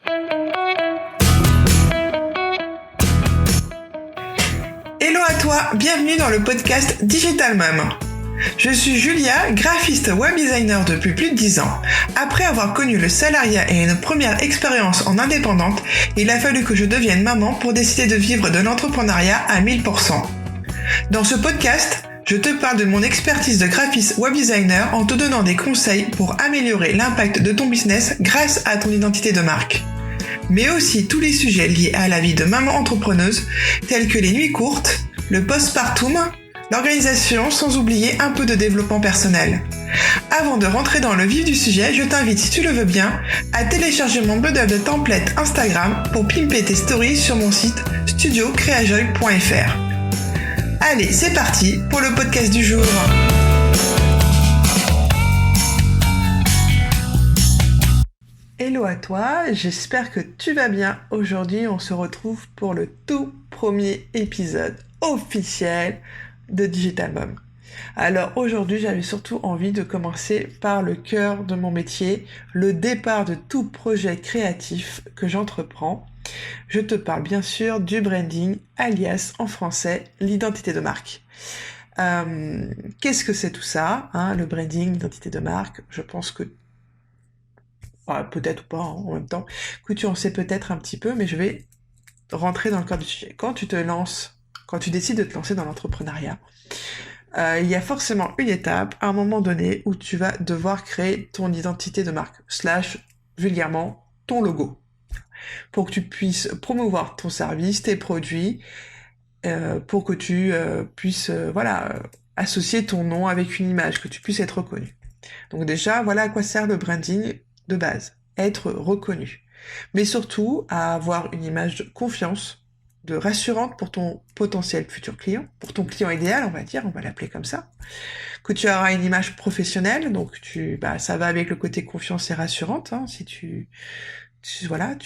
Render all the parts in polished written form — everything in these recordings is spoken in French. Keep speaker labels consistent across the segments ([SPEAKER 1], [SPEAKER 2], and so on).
[SPEAKER 1] Hello à toi, bienvenue dans le podcast Digital Mom. Je suis Julia, graphiste web designer depuis plus de 10 ans. Après avoir connu le salariat et une première expérience en indépendante, il a fallu que je devienne maman pour décider de vivre de l'entrepreneuriat à 1000%. Dans ce podcast, je te parle de mon expertise de graphiste web designer en te donnant des conseils pour améliorer l'impact de ton business grâce à ton identité de marque. Mais aussi tous les sujets liés à la vie de maman entrepreneuse, tels que les nuits courtes, le postpartum, l'organisation, sans oublier un peu de développement personnel. Avant de rentrer dans le vif du sujet, je t'invite, si tu le veux bien, à télécharger mon bundle de templates Instagram pour pimper tes stories sur mon site studiocreajoy.fr. Allez, c'est parti pour le podcast du jour. Hello à toi, j'espère que tu vas bien. Aujourd'hui, on se retrouve pour le tout premier épisode officiel de Digital Mom. Alors aujourd'hui, j'avais surtout envie de commencer par le cœur de mon métier, le départ de tout projet créatif que j'entreprends. Je te parle bien sûr du branding, alias en français, l'identité de marque. Qu'est-ce que c'est tout ça, le branding, l'identité de marque? Je pense que peut-être ou pas en même temps, que tu en sais peut-être un petit peu, mais je vais rentrer dans le cœur du sujet. Quand tu décides de te lancer dans l'entrepreneuriat, il y a forcément une étape, à un moment donné, où tu vas devoir créer ton identité de marque, / vulgairement, ton logo, pour que tu puisses promouvoir ton service, tes produits, pour que tu puisses associer ton nom avec une image, que tu puisses être reconnu. Donc déjà, voilà à quoi sert le branding de base, être reconnu. Mais surtout, à avoir une image de confiance, de rassurante pour ton potentiel futur client, pour ton client idéal, on va l'appeler comme ça, que tu auras une image professionnelle, donc ça va avec le côté confiance et rassurante, si tu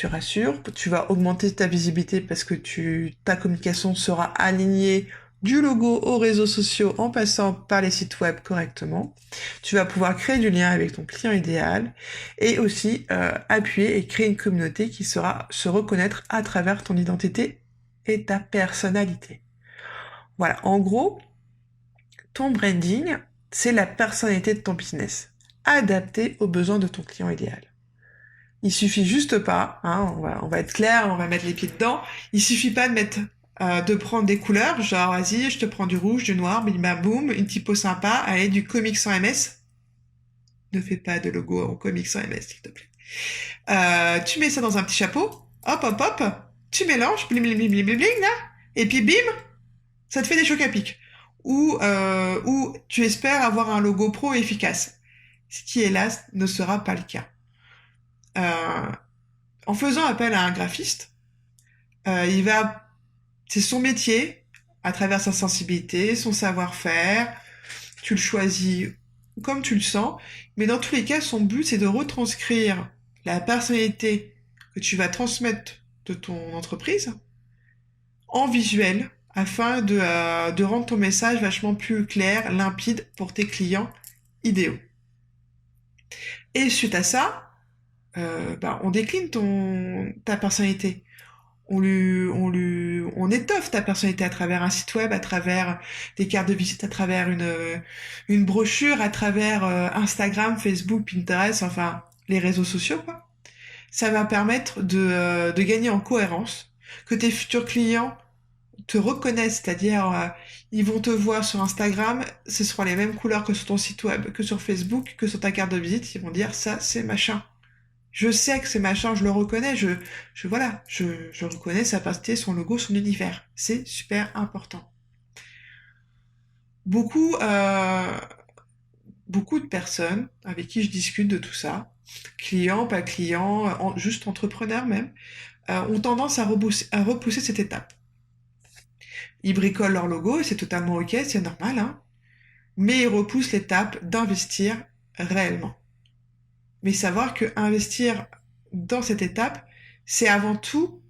[SPEAKER 1] rassures, tu vas augmenter ta visibilité parce que ta communication sera alignée du logo aux réseaux sociaux en passant par les sites web correctement. Tu vas pouvoir créer du lien avec ton client idéal et aussi appuyer et créer une communauté qui saura se reconnaître à travers ton identité et ta personnalité. Voilà, en gros, ton branding, c'est la personnalité de ton business, adaptée aux besoins de ton client idéal. Il suffit juste pas, on va être clair, on va mettre les pieds dedans, il suffit pas de prendre des couleurs, genre vas-y, je te prends du rouge, du noir, bim bam boum, une typo sympa, allez, du comics sans MS. Ne fais pas de logo en comics sans MS, s'il te plaît. Tu mets ça dans un petit chapeau, hop, tu mélanges, blim blim blim blim blim, là, et puis bim, ça te fait des chocs à pic. Ou tu espères avoir un logo pro efficace, ce qui hélas ne sera pas le cas. En faisant appel à un graphiste, c'est son métier, à travers sa sensibilité, son savoir-faire, tu le choisis comme tu le sens, mais dans tous les cas, son but, c'est de retranscrire la personnalité que tu vas transmettre de ton entreprise en visuel, afin de rendre ton message vachement plus clair, limpide pour tes clients idéaux. Et suite à ça, on décline ta personnalité. On étoffe ta personnalité à travers un site web, à travers des cartes de visite, à travers une brochure, à travers Instagram, Facebook, Pinterest, enfin les réseaux sociaux, quoi. Ça va permettre de gagner en cohérence, que tes futurs clients te reconnaissent, c'est-à-dire ils vont te voir sur Instagram, ce seront les mêmes couleurs que sur ton site web, que sur Facebook, que sur ta carte de visite, ils vont dire ça c'est machin. Je sais que c'est machin, je le reconnais, je reconnais sa personnalité, son logo, son univers. C'est super important. Beaucoup de personnes avec qui je discute de tout ça, clients, pas clients, juste entrepreneurs même, ont tendance à repousser cette étape. Ils bricolent leur logo et c'est totalement ok, c'est normal, mais ils repoussent l'étape d'investir réellement. Mais savoir que investir dans cette étape, c'est avant tout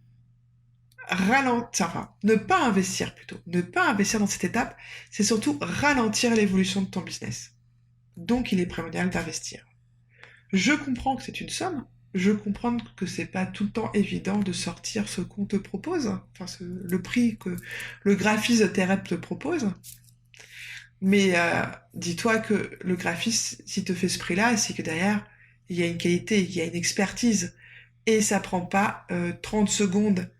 [SPEAKER 1] ne pas investir plutôt. Ne pas investir dans cette étape, c'est surtout ralentir l'évolution de ton business. Donc il est primordial d'investir. Je comprends que c'est une somme, je comprends que c'est pas tout le temps évident de sortir ce qu'on te propose, enfin le prix que le graphiste de tes rêves te propose. Mais dis-toi que le graphiste, s'il te fait ce prix-là, c'est que derrière, il y a une qualité, il y a une expertise. Et ça prend pas 30 secondes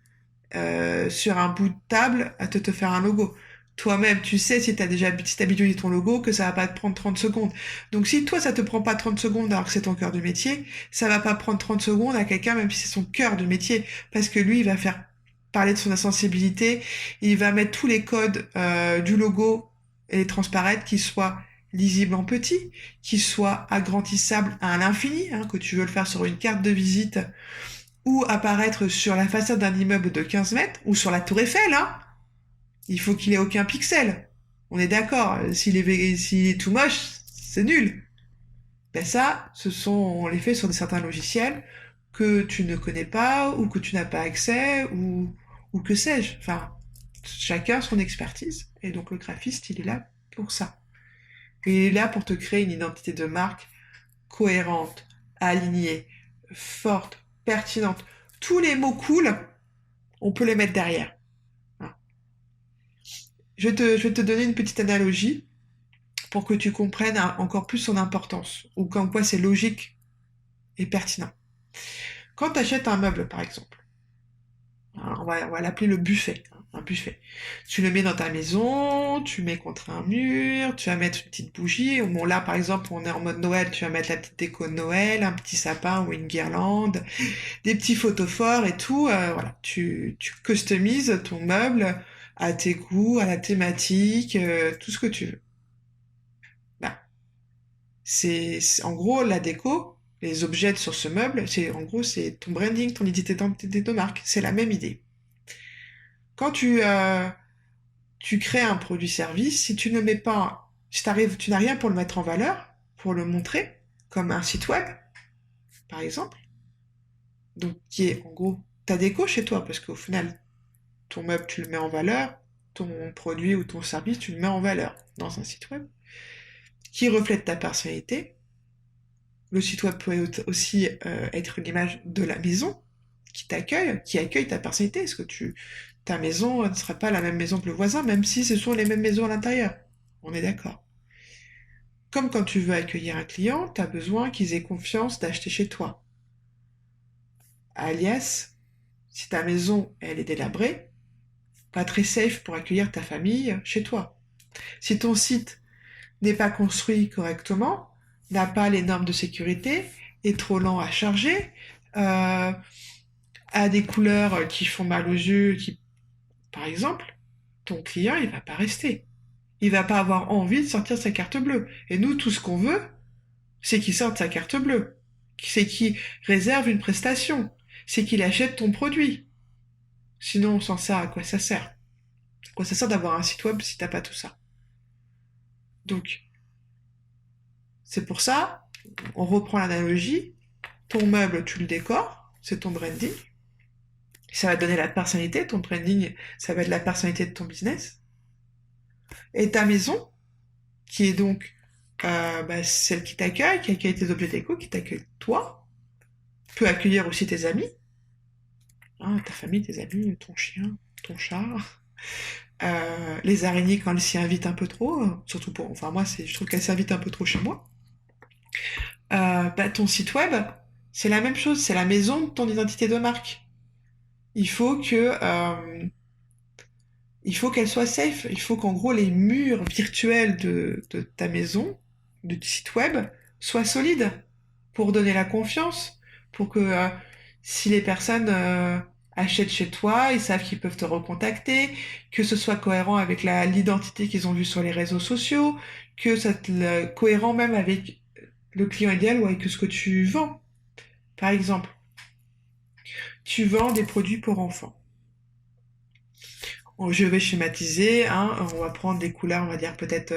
[SPEAKER 1] sur un bout de table à te faire un logo. Toi-même, tu sais si si t'as bidouillé ton logo, que ça va pas te prendre 30 secondes. Donc si toi, ça te prend pas 30 secondes alors que c'est ton cœur de métier, ça va pas prendre 30 secondes à quelqu'un, même si c'est son cœur de métier, parce que lui, il va faire parler de son sensibilité, il va mettre tous les codes du logo et les transparaître qui soient lisibles en petit, qui soient agrandissables à l'infini, hein, que tu veux le faire sur une carte de visite ou apparaître sur la façade d'un immeuble de 15 mètres ou sur la tour Eiffel, hein. Il faut qu'il ait aucun pixel. On est d'accord. S'il est tout moche, c'est nul. Ben ça, on les fait sur certains logiciels que tu ne connais pas ou que tu n'as pas accès ou que sais-je. Enfin, chacun son expertise. Et donc le graphiste, il est là pour ça. Et il est là pour te créer une identité de marque cohérente, alignée, forte, pertinente. Tous les mots cool, on peut les mettre derrière. Hein. Je vais te donner une petite analogie pour que tu comprennes encore plus son importance, ou comme quoi c'est logique et pertinent. Quand tu achètes un meuble, par exemple, hein, on va l'appeler le buffet, hein, un buffet. Tu le mets dans ta maison, tu mets contre un mur, tu vas mettre une petite bougie. Bon, là, par exemple, on est en mode Noël, tu vas mettre la petite déco de Noël, un petit sapin ou une guirlande, des petits photophores et tout. Voilà, tu customises ton meuble à tes goûts, à la thématique, tout ce que tu veux. Bah, en gros la déco, les objets sur ce meuble, en gros c'est ton branding, ton identité de marque. C'est la même idée. Quand tu crées un produit-service, si tu ne mets pas, si tu n'as rien pour le mettre en valeur, pour le montrer, comme un site web, par exemple, donc qui est en gros ta déco chez toi, parce qu'au final, ton meuble, tu le mets en valeur, ton produit ou ton service, tu le mets en valeur dans un site web, qui reflète ta personnalité. Le site web peut aussi être l'image de la maison qui accueille ta personnalité. Est-ce que ta maison ne sera pas la même maison que le voisin, même si ce sont les mêmes maisons à l'intérieur? On est d'accord. Comme quand tu veux accueillir un client, tu as besoin qu'ils aient confiance d'acheter chez toi. Alias, si ta maison, elle est délabrée, pas très safe pour accueillir ta famille chez toi. Si ton site n'est pas construit correctement, n'a pas les normes de sécurité, est trop lent à charger, a des couleurs qui font mal aux yeux, par exemple, ton client, il va pas rester. Il va pas avoir envie de sortir sa carte bleue. Et nous, tout ce qu'on veut, c'est qu'il sorte sa carte bleue. C'est qu'il réserve une prestation. C'est qu'il achète ton produit. Sinon, sans ça, à quoi ça sert? À quoi ça sert d'avoir un site web si t'as pas tout ça? Donc, c'est pour ça, on reprend l'analogie. Ton meuble, tu le décores, c'est ton branding. Ça va donner la personnalité. Ton branding, ça va être la personnalité de ton business. Et ta maison, qui est donc celle qui accueille tes objets déco, qui t'accueille toi, peut accueillir aussi tes amis, hein, ta famille, tes amis, ton chien, ton chat, les araignées quand elles s'y invitent un peu trop, surtout enfin moi je trouve qu'elles s'invitent un peu trop chez moi. Ton site web, c'est la même chose, c'est la maison de ton identité de marque. Il faut que il faut qu'elle soit safe. Il faut qu'en gros les murs virtuels de ta maison, du site web, soient solides pour donner la confiance, pour que si les personnes achètent chez toi, ils savent qu'ils peuvent te recontacter, que ce soit cohérent avec l'identité qu'ils ont vue sur les réseaux sociaux, que ça cohérent même avec le client idéal ou avec ce que tu vends. Par exemple, tu vends des produits pour enfants. Je vais schématiser, hein, on va prendre des couleurs, on va dire peut-être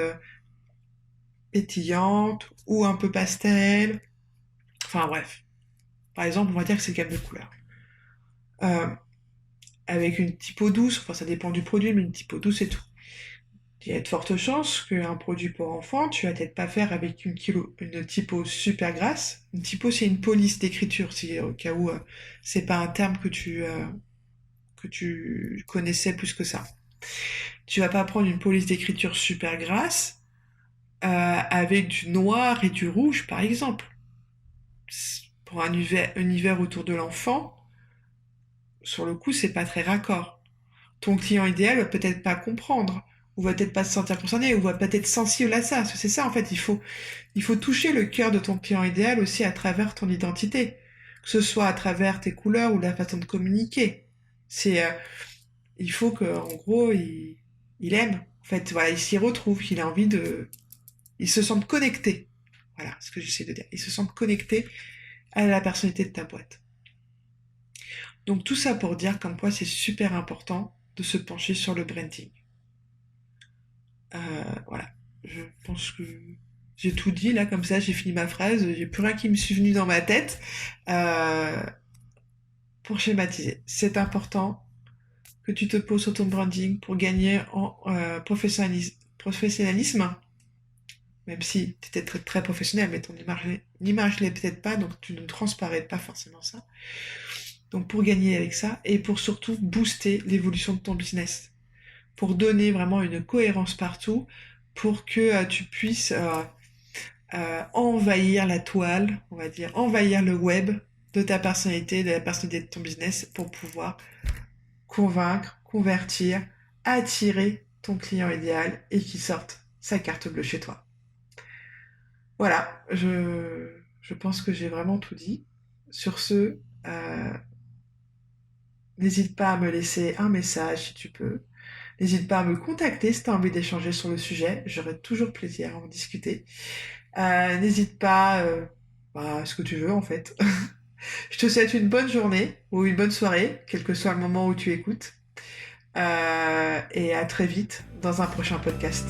[SPEAKER 1] pétillantes ou un peu pastel. Enfin bref. Par exemple, on va dire que c'est une gamme de couleurs. Euh, avec une typo douce, enfin ça dépend du produit, mais une typo douce et tout. Il y a de fortes chances qu'un produit pour enfant, tu vas peut-être pas faire avec une typo super grasse. Une typo, c'est une police d'écriture, si au cas où c'est pas un terme que tu connaissais plus que ça. Tu vas pas prendre une police d'écriture super grasse avec du noir et du rouge, par exemple. Pour un hiver autour de l'enfant, sur le coup, c'est pas très raccord. Ton client idéal va peut-être pas comprendre, ou va peut-être pas se sentir concerné, ou va peut-être être sensible à ça. C'est ça, en fait, il faut toucher le cœur de ton client idéal aussi à travers ton identité, que ce soit à travers tes couleurs ou la façon de communiquer. C'est, il faut que, en gros, il aime. En fait, voilà, il s'y retrouve, il a envie de, il se sente connecté. Voilà ce que j'essaie de dire. Il se sente connecté à la personnalité de ta boîte. Donc tout ça pour dire comme quoi c'est super important de se pencher sur le branding. Voilà, je pense que j'ai tout dit là comme ça, j'ai fini ma phrase, j'ai plus rien qui me suis venu dans ma tête. Euh, pour schématiser, c'est important que tu te poses sur ton branding pour gagner en professionnalisme, même si tu étais très, très professionnel, mais ton image l'est peut-être pas, donc tu ne transparais pas forcément ça. Donc pour gagner avec ça, et pour surtout booster l'évolution de ton business, pour donner vraiment une cohérence partout, pour que tu puisses envahir la toile, on va dire, envahir le web de ta personnalité, de la personnalité de ton business, pour pouvoir convaincre, convertir, attirer ton client idéal et qu'il sorte sa carte bleue chez toi. Voilà, je pense que j'ai vraiment tout dit. Sur ce, n'hésite pas à me laisser un message si tu peux. N'hésite pas à me contacter si tu as envie d'échanger sur le sujet. J'aurai toujours plaisir à en discuter. N'hésite pas à ce que tu veux en fait. Je te souhaite une bonne journée ou une bonne soirée, quel que soit le moment où tu écoutes. Et à très vite dans un prochain podcast.